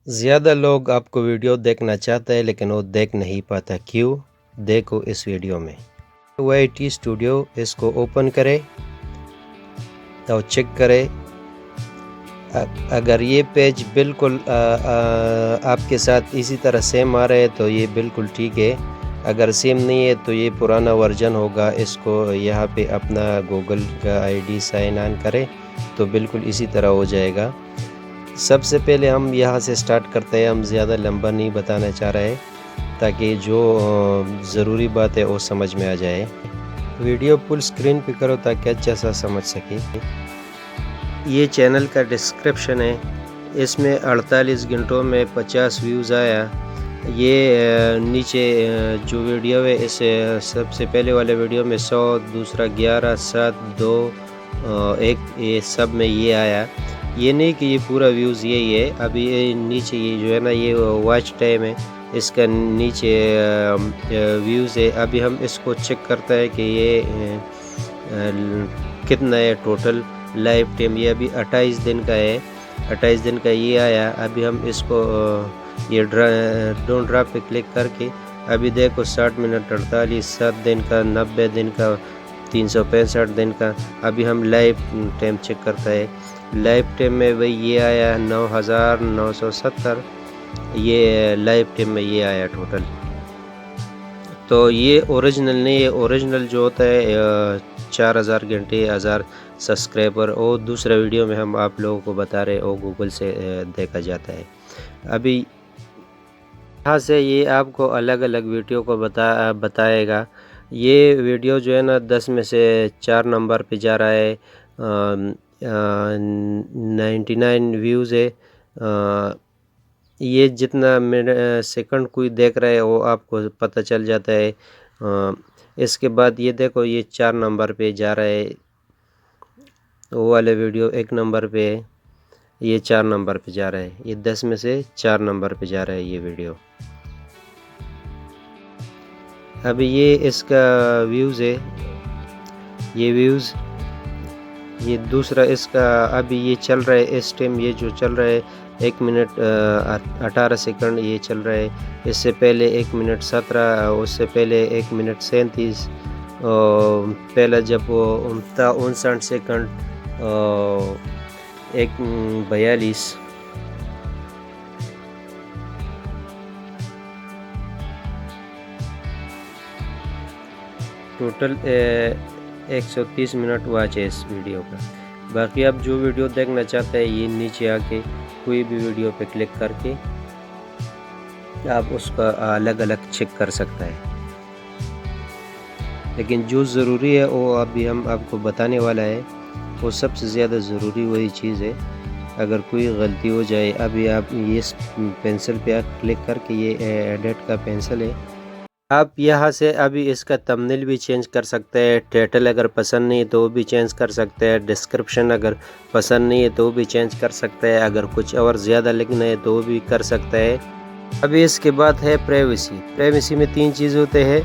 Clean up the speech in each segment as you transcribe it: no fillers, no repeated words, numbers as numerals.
زیادہ لوگ آپ کو ویڈیو دیکھنا چاہتے ہیں لیکن وہ دیکھ نہیں پاتا، کیوں؟ دیکھو اس ویڈیو میں YT اسٹوڈیو، اس کو اوپن کرے اور چیک کرے۔ اگر یہ پیج بالکل آپ کے ساتھ اسی طرح سیم آ رہے تو یہ بالکل ٹھیک ہے، اگر سیم نہیں ہے تو یہ پرانا ورژن ہوگا۔ اس کو یہاں پہ اپنا گوگل کا ID سائن آن کرے تو بالکل اسی طرح ہو جائے گا۔ سب سے پہلے ہم یہاں سے سٹارٹ کرتے ہیں، ہم زیادہ لمبا نہیں بتانا چاہ رہے تاکہ جو ضروری بات ہے وہ سمجھ میں آ جائے۔ ویڈیو فل سکرین پہ کرو تاکہ اچھا سا سمجھ سکے۔ یہ چینل کا ڈسکرپشن ہے، اس میں 48 گھنٹوں میں 50 ویوز آیا۔ یہ نیچے جو ویڈیو ہے، اس سب سے پہلے والے ویڈیو میں 100، دوسرا 11، 7، 2، 1، یہ سب میں یہ آیا۔ یہ نہیں کہ یہ پورا ویوز یہی ہے، ابھی یہ نیچے یہ جو ہے نا یہ واچ ٹائم ہے، اس کا نیچے ویوز ہے۔ ابھی ہم اس کو چیک کرتا ہے کہ یہ کتنا ہے ٹوٹل لائف ٹائم۔ یہ ابھی 28 دن کا ہے، 28 دن کا یہ آیا۔ ابھی ہم اس کو یہ ڈونٹ ڈرا پہ کلک کر کے ابھی دیکھو 60 منٹ 48، 7 دن کا، 90 دن کا، 365 دن کا۔ ابھی ہم لائف ٹائم چیک کرتا ہے، لائف ٹائم میں وہی یہ آیا 9970، یہ لائف ٹائم میں یہ آیا ٹوٹل۔ تو یہ اوریجنل نہیں ہے، اوریجنل جو ہوتا ہے 4000 گھنٹے، 1000 سبسکرائبر، اور دوسرا ویڈیو میں ہم آپ لوگوں کو بتا رہے وہ گوگل سے دیکھا جاتا ہے۔ ابھی یہاں سے یہ آپ کو الگ الگ ویڈیو کو بتائے گا۔ یہ ویڈیو جو ہے نا 10 میں سے 4 نمبر پہ جا رہا ہے، 99 ویوز ہے۔ یہ جتنا سیکنڈ کوئی دیکھ رہا ہے وہ آپ کو پتہ چل جاتا ہے۔ اس کے بعد یہ دیکھو یہ 4 نمبر پہ جا رہا ہے، وہ والے ویڈیو 1 نمبر پہ ہے، یہ 4 نمبر پہ جا رہا ہے۔ یہ 10 میں سے 4 نمبر پہ جا رہا ہے یہ ویڈیو۔ ابھی یہ اس کا ویوز ہے، یہ ویوز، یہ دوسرا اس کا ابھی یہ چل رہا ہے اس ٹائم، یہ جو چل رہا ہے 1 منٹ 18 سیکنڈ یہ چل رہا ہے۔ اس سے پہلے 1 منٹ 17، اس سے پہلے 1 منٹ 37، پہلا جب وہ 59 سیکنڈ، 1:42۔ ٹوٹل 130 منٹ واچ ہے اس ویڈیو کا۔ باقی آپ جو ویڈیو دیکھنا چاہتے ہیں یہ نیچے آ کے کوئی بھی ویڈیو پہ کلک کر کے آپ اس کا الگ الگ چیک کر سکتا ہے، لیکن جو ضروری ہے وہ ابھی ہم آپ کو بتانے والا ہے۔ وہ سب سے زیادہ ضروری وہی چیز ہے، اگر کوئی غلطی ہو جائے ابھی آپ یہ پینسل پہ کلک کر کے، یہ ایڈٹ کا پینسل ہے، آپ یہاں سے ابھی اس کا تمبنیل بھی چینج کر سکتے ہیں، ٹائٹل اگر پسند نہیں ہے تو وہ بھی چینج کر سکتے ہیں، ڈسکرپشن اگر پسند نہیں ہے تو وہ بھی چینج کر سکتے ہیں، اگر کچھ اور زیادہ لکھنا ہے تو وہ بھی کر سکتے ہیں۔ ابھی اس کے بعد ہے پرائیویسی۔ پرائیویسی میں 3 چیز ہوتے ہیں،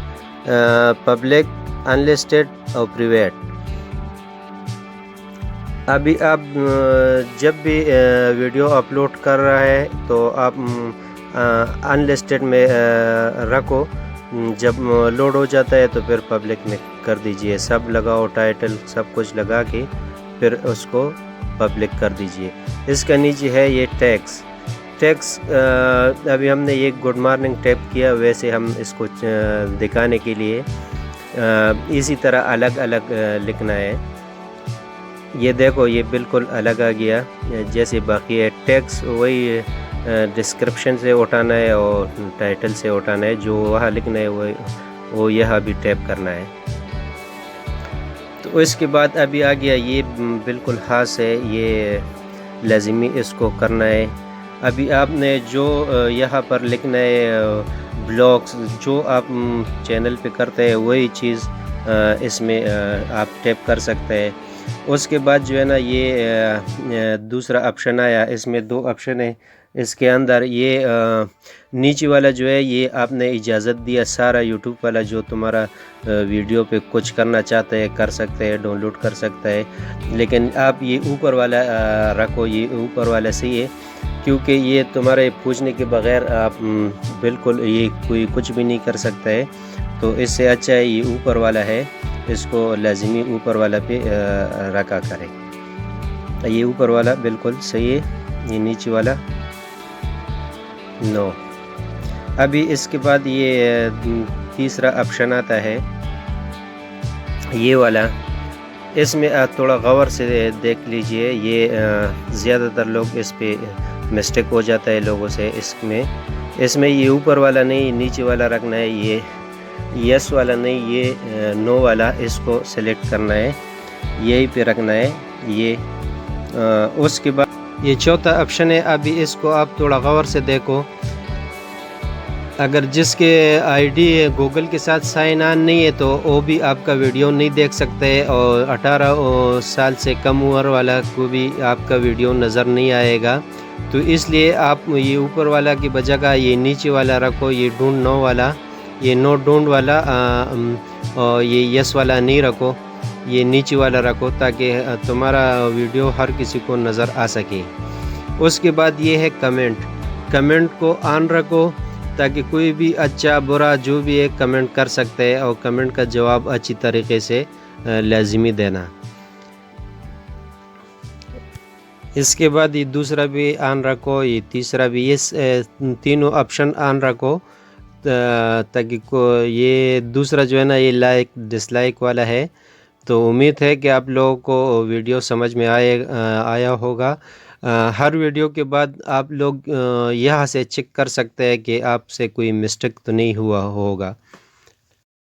پبلک، انلسٹڈ اور پرائیویٹ۔ ابھی آپ جب بھی ویڈیو اپلوڈ کر رہا ہے تو آپ انلسٹڈ میں رکھو، جب لوڈ ہو جاتا ہے تو پھر پبلک میں کر دیجئے، سب لگاؤ، ٹائٹل سب کچھ لگا کے پھر اس کو پبلک کر دیجئے۔ اس کا نیچے ہے یہ ٹیکس، ابھی ہم نے یہ گڈ مارننگ ٹیپ کیا، ویسے ہم اس کو دکھانے کے لیے اسی طرح الگ الگ لکھنا ہے۔ یہ دیکھو یہ بالکل الگ آ گیا، جیسے باقی ہے ٹیکس وہی ڈسکرپشن سے اٹھانا ہے اور ٹائٹل سے اٹھانا ہے، جو وہاں لکھنا ہے وہ یہاں بھی ٹیپ کرنا ہے۔ تو اس کے بعد ابھی آ گیا یہ بالکل خاص ہے، یہ لازمی اس کو کرنا ہے۔ ابھی آپ نے جو یہاں پر لکھنا ہے بلاگز، جو آپ چینل پہ کرتے ہیں وہی چیز اس میں آپ ٹیپ کر سکتے ہیں۔ اس کے بعد جو ہے نا یہ دوسرا آپشن آیا، اس میں 2 آپشن ہیں۔ اس کے اندر یہ نیچے والا جو ہے یہ آپ نے اجازت دیا، سارا یوٹیوب والا جو تمہارا ویڈیو پہ کچھ کرنا چاہتے ہیں کر سکتے ہیں، ڈاؤن لوڈ کر سکتا ہے، لیکن آپ یہ اوپر والا رکھو، یہ اوپر والا صحیح ہے۔ کیونکہ یہ تمہارے پوچھنے کے بغیر آپ بالکل یہ کوئی کچھ بھی نہیں کر سکتا ہے۔ تو اس سے اچھا ہے یہ اوپر والا ہے، اس کو لازمی اوپر والا پہ رکھا کرے۔ یہ اوپر والا بالکل صحیح ہے، یہ نیچے والا نو۔ ابھی اس کے بعد یہ تیسرا آپشن آتا ہے یہ والا، اس میں تھوڑا غور سے دیکھ لیجئے، یہ زیادہ تر لوگ اس پہ مسٹیک ہو جاتا ہے لوگوں سے۔ اس میں یہ اوپر والا نہیں نیچے والا رکھنا ہے، یہ یس والا نہیں یہ نو والا، اس کو سلیکٹ کرنا ہے، یہی پہ رکھنا ہے یہ۔ اس کے بعد یہ چوتھا آپشن ہے، ابھی اس کو آپ تھوڑا غور سے دیکھو۔ اگر جس کے آئی ڈی گوگل کے ساتھ سائن آن نہیں ہے تو وہ بھی آپ کا ویڈیو نہیں دیکھ سکتے، اور 18 سال سے کم عمر والا کو بھی آپ کا ویڈیو نظر نہیں آئے گا۔ تو اس لیے آپ یہ اوپر والا کی بجائے یہ نیچے والا رکھو، یہ ڈونٹ نو والا، یہ نو ڈونٹ والا، اور یہ یس والا نہیں رکھو، یہ نیچے والا رکھو تاکہ تمہارا ویڈیو ہر کسی کو نظر آ سکے۔ اس کے بعد یہ ہے کمنٹ کو آن رکھو تاکہ کوئی بھی اچھا برا جو بھی ہے کمنٹ کر سکتے ہیں، اور کمنٹ کا جواب اچھی طریقے سے لازمی دینا۔ اس کے بعد یہ دوسرا بھی آن رکھو، یہ تیسرا بھی، یہ تینوں آپشن آن رکھو تاکہ یہ دوسرا جو ہے نا یہ لائک ڈس لائک والا ہے۔ تو امید ہے کہ آپ لوگوں کو ویڈیو سمجھ میں آیا ہوگا۔ ہر ویڈیو کے بعد آپ لوگ یہاں سے چیک کر سکتے ہیں کہ آپ سے کوئی مسٹیک تو نہیں ہوا ہوگا۔